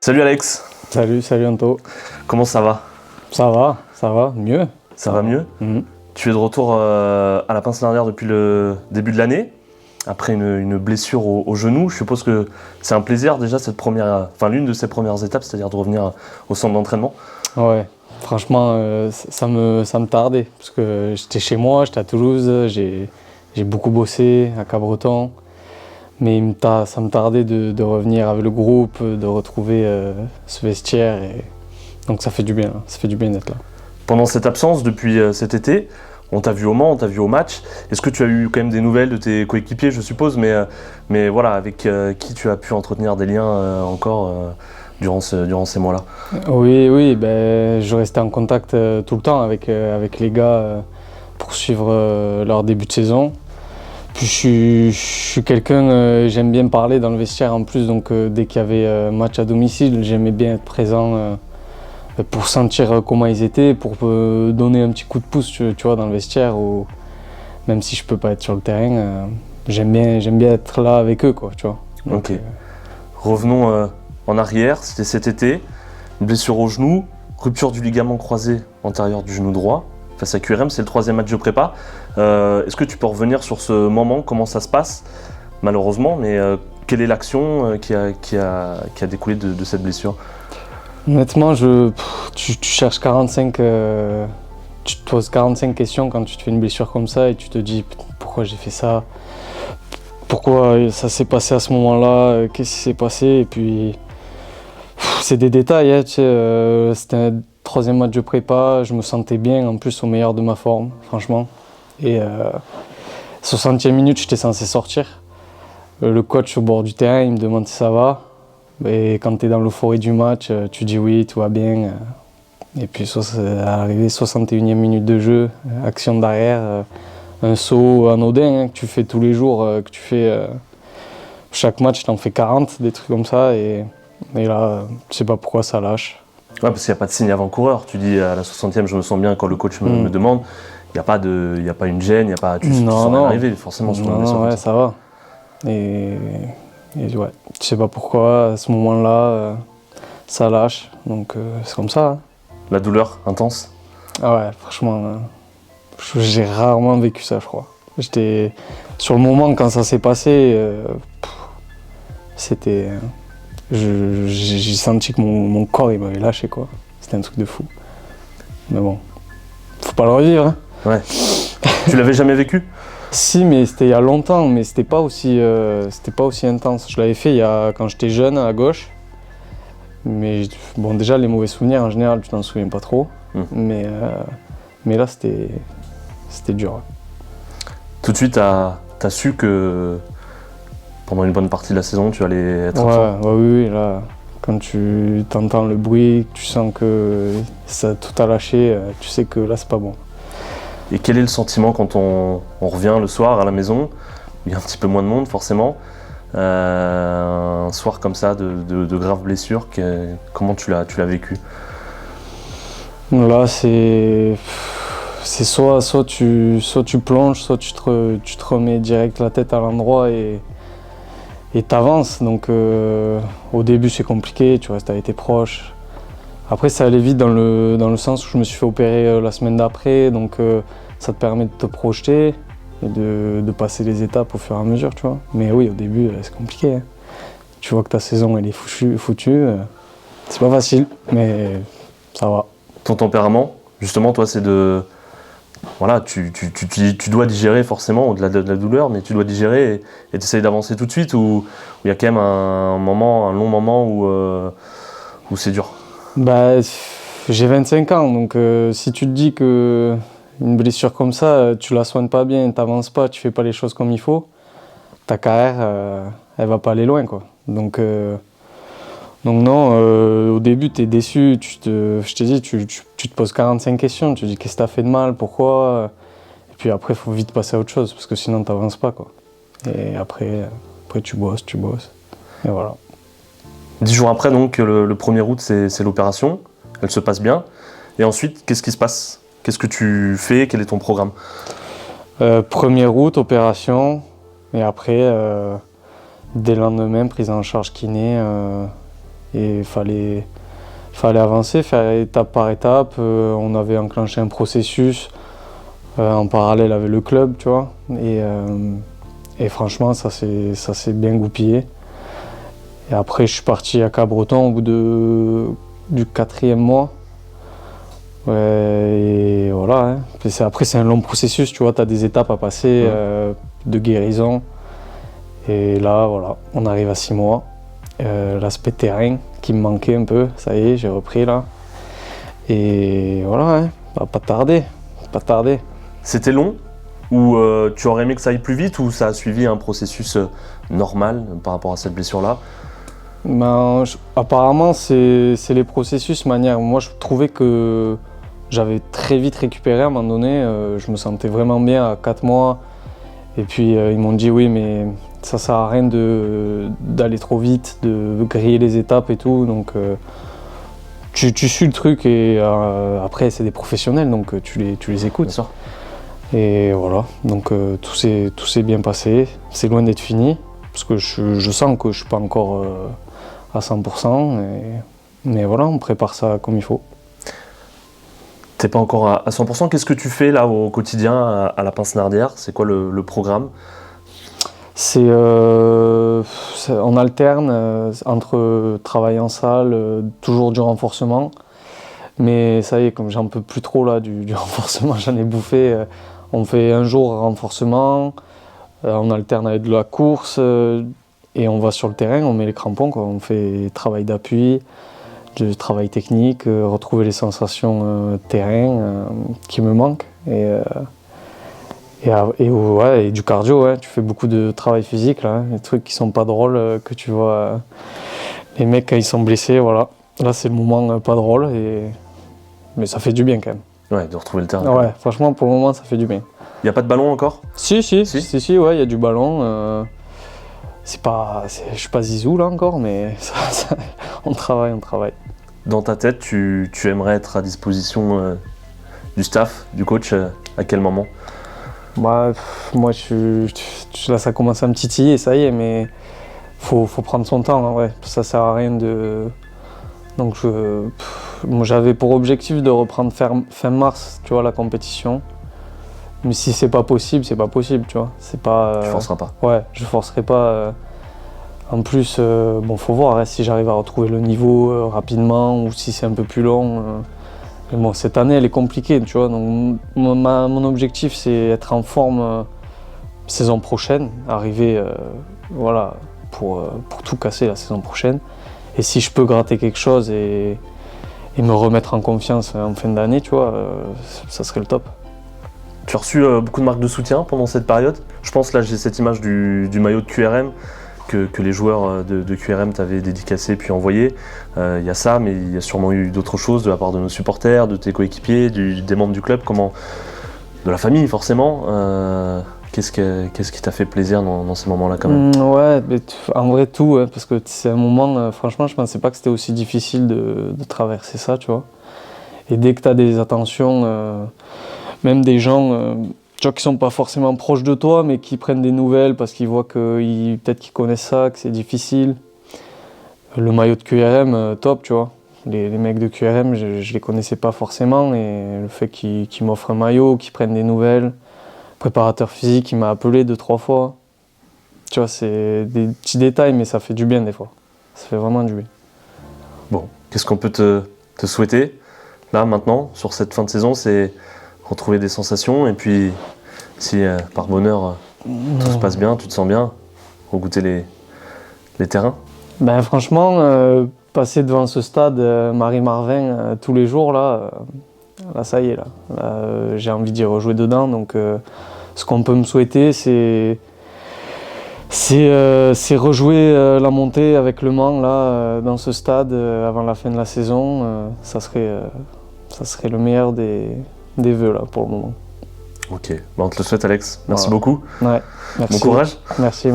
Salut Alex, Salut Anto. comment ça va? Ça va, mieux. Ça va mieux? Mhm. Tu es de retour à la Pince Dernière depuis le début de l'année, après une blessure au genou. Je suppose que c'est un plaisir déjà l'une de ces premières étapes, c'est-à-dire de revenir au centre d'entraînement. Ouais, franchement, ça me tardait, parce que j'étais chez moi, j'étais à Toulouse, j'ai beaucoup bossé à Cabreton, mais ça me tardait de revenir avec le groupe, de retrouver ce vestiaire, et donc ça fait du bien, hein. Ça fait du bien d'être là. Pendant cette absence, depuis cet été, on t'a vu au Mans, on t'a vu au match. Est-ce que tu as eu quand même des nouvelles de tes coéquipiers, je suppose, mais voilà, avec qui tu as pu entretenir des liens encore durant ces mois-là? Oui, ben, je restais en contact tout le temps avec les gars pour suivre leur début de saison. Puis je suis quelqu'un, j'aime bien parler dans le vestiaire en plus, donc dès qu'il y avait match à domicile, j'aimais bien être présent pour sentir comment ils étaient, pour donner un petit coup de pouce, tu vois, dans le vestiaire, ou même si je peux pas être sur le terrain, j'aime bien être là avec eux, quoi, tu vois. Donc, Ok. Revenons en arrière, c'était cet été, une blessure au genou, rupture du ligament croisé antérieur du genou droit. Face à QRM, c'est le 3e match de prépa. Est-ce que tu peux revenir sur ce moment, comment ça se passe, malheureusement, mais quelle est l'action qui a découlé de cette blessure? Honnêtement, tu cherches 45, tu te poses 45 questions quand tu te fais une blessure comme ça et tu te dis pourquoi j'ai fait ça, pourquoi ça s'est passé à ce moment-là, qu'est-ce qui s'est passé, et puis c'est des détails, hein, tu sais, c'était un 3e match de prépa, je me sentais bien, en plus au meilleur de ma forme, franchement. Et 60e minute, j'étais censé sortir. Le coach au bord du terrain, il me demande si ça va. Et quand tu es dans l'euphorie du match, tu dis oui, tout va bien. Et puis arrivé 61e minute de jeu, action d'arrière, un saut anodin, hein, que tu fais tous les jours, que tu fais chaque match, tu en fais 40, des trucs comme ça. Et là, je sais pas pourquoi ça lâche. Ouais, parce qu'il n'y a pas de signe avant-coureur. Tu dis à la 60e, je me sens bien quand le coach me demande. Il n'y a pas une gêne, tu sens rien arriver forcément sur une blessure comme ouais, ça va. Et ouais, je sais pas pourquoi, à ce moment-là, ça lâche. Donc c'est comme ça, hein. La douleur intense? Ah ouais, franchement, j'ai rarement vécu ça, je crois. J'étais sur le moment quand ça s'est passé, c'était, j'ai senti que mon corps il m'avait lâché, quoi. C'était un truc de fou. Mais bon, faut pas le revivre, hein. Ouais. Tu l'avais jamais vécu? Si, mais c'était il y a longtemps, mais c'était pas aussi intense. Je l'avais fait quand j'étais jeune à gauche. Mais bon, déjà les mauvais souvenirs en général, tu t'en souviens pas trop. Mais là, c'était dur. Tout de suite, t'as su que pendant une bonne partie de la saison, tu allais être absent? Oui, là, quand tu entends le bruit, tu sens que ça tout a lâché, tu sais que là, c'est pas bon. Et quel est le sentiment quand on revient le soir à la maison? Il y a un petit peu moins de monde forcément. Un soir comme ça de graves blessures, comment tu l'as vécu? Là, c'est soit tu plonges, soit tu te remets direct la tête à l'endroit et t'avances. Donc au début c'est compliqué, tu restes avec tes proches. Après ça allait vite dans le sens où je me suis fait opérer la semaine d'après, donc ça te permet de te projeter et de passer les étapes au fur et à mesure, tu vois. Mais oui, au début c'est compliqué, hein. Tu vois que ta saison elle est foutue. C'est pas facile, mais ça va. Ton tempérament, justement, toi, c'est de... Voilà, tu dois digérer forcément, au-delà de la douleur, mais tu dois digérer et tu essayes d'avancer tout de suite, ou il y a quand même un long moment où c'est dur? Bah, j'ai 25 ans, donc si tu te dis que une blessure comme ça, tu la soignes pas bien, t'avances pas, tu fais pas les choses comme il faut, ta carrière, elle va pas aller loin, quoi. Donc non, au début t'es déçu, je te dis, tu te poses 45 questions, tu te dis qu'est-ce que t'as fait de mal, pourquoi, et puis après faut vite passer à autre chose, parce que sinon t'avances pas, quoi. Et après tu bosses, et voilà. 10 jours après, donc, le 1er août, c'est l'opération, elle se passe bien. Et ensuite, qu'est-ce qui se passe? Qu'est-ce que tu fais? Quel est ton programme? 1er août, opération, et après, dès le lendemain, prise en charge kiné, Et il fallait avancer, faire étape par étape. On avait enclenché un processus en parallèle avec le club, tu vois. Et franchement, ça s'est bien goupillé. Et après, je suis parti à Cabreton au bout du 4e mois. Ouais, et voilà. Hein. Après, c'est un long processus, tu vois. Tu as des étapes à passer de guérison. Et là, voilà, on arrive à 6 mois. L'aspect terrain qui me manquait un peu, ça y est, j'ai repris là. Et voilà, hein, pas tarder. C'était long ou tu aurais aimé que ça aille plus vite ou ça a suivi un processus normal par rapport à cette blessure-là? Apparemment, c'est les processus manière. Moi, je trouvais que j'avais très vite récupéré à un moment donné. Je me sentais vraiment bien à 4 mois. Et puis, ils m'ont dit oui, mais ça sert à rien d'aller trop vite, de griller les étapes et tout. Donc, tu suis le truc et après, c'est des professionnels, donc tu les écoutes. Bien sûr. Et voilà, donc tout s'est bien passé. C'est loin d'être fini, parce que je sens que je ne suis pas encore à 100%. Mais voilà, on prépare ça comme il faut. T'es pas encore à 100%. Qu'est-ce que tu fais là au quotidien à la Pince-Nardière? C'est quoi le programme? On alterne entre travail en salle, toujours du renforcement. Mais ça y est, comme j'en peux plus trop là, du renforcement, j'en ai bouffé. On fait un jour renforcement, on alterne avec de la course et on va sur le terrain, on met les crampons, quoi. On fait travail d'appui, du travail technique, retrouver les sensations terrain qui me manquent. Et du cardio, ouais. Tu fais beaucoup de travail physique, là, hein, des trucs qui sont pas drôles, que tu vois les mecs quand ils sont blessés, voilà. Là, c'est le moment pas drôle, mais ça fait du bien quand même. Ouais, de retrouver le terrain. Ouais, franchement, pour le moment, ça fait du bien. Il n'y a pas de ballon encore? Si, ouais, il y a du ballon. Je suis pas zizou là encore, mais on travaille. Dans ta tête, tu aimerais être à disposition du staff, du coach, à quel moment? Moi, là, ça commence à me titiller, ça y est, mais faut prendre son temps, hein, ouais. Ça sert à rien de... Donc, moi, j'avais pour objectif de reprendre fin mars, tu vois, la compétition. Mais si c'est pas possible, tu vois. C'est pas... Tu forceras pas? Ouais, je forcerai pas. En plus, faut voir hein, si j'arrive à retrouver le niveau rapidement ou si c'est un peu plus long. Mais bon, cette année, elle est compliquée, tu vois. Donc, mon objectif, c'est être en forme saison prochaine, arriver pour tout casser la saison prochaine. Et si je peux gratter quelque chose et me remettre en confiance en fin d'année, tu vois, ça serait le top. Tu as reçu beaucoup de marques de soutien pendant cette période. Je pense, là, j'ai cette image du maillot de QRM que les joueurs de QRM t'avaient dédicacé puis envoyé. Il y a ça, mais il y a sûrement eu d'autres choses de la part de nos supporters, de tes coéquipiers, des membres du club, de la famille forcément. Qu'est-ce qui t'a fait plaisir dans ces moments-là quand même? Ouais, mais en vrai tout, hein, parce que c'est un moment, franchement, je pensais pas que c'était aussi difficile de traverser ça, tu vois. Et dès que tu as des attentions, même des gens tu vois, qui sont pas forcément proches de toi, mais qui prennent des nouvelles parce qu'ils voient peut-être qu'ils connaissent ça, que c'est difficile. Le maillot de QRM, top, tu vois. Les mecs de QRM, je les connaissais pas forcément, et le fait qu'ils m'offrent un maillot, qu'ils prennent des nouvelles. Le préparateur physique, il m'a appelé 2-3 fois. Tu vois, c'est des petits détails, mais ça fait du bien des fois. Ça fait vraiment du bien. Bon, qu'est-ce qu'on peut te souhaiter, là, maintenant, sur cette fin de saison? C'est retrouver des sensations, et puis si par bonheur tout se passe bien, tu te sens bien, regoûter les terrains? Ben franchement, passer devant ce stade Marie-Marvin tous les jours, là ça y est, là j'ai envie d'y rejouer dedans. Donc ce qu'on peut me souhaiter, c'est rejouer la montée avec Le Mans là, dans ce stade avant la fin de la saison. Ça serait le meilleur des vœux là, pour le moment. Ok, on te le souhaite, Alex. Merci voilà. beaucoup. Ouais, merci. Bon courage. Merci.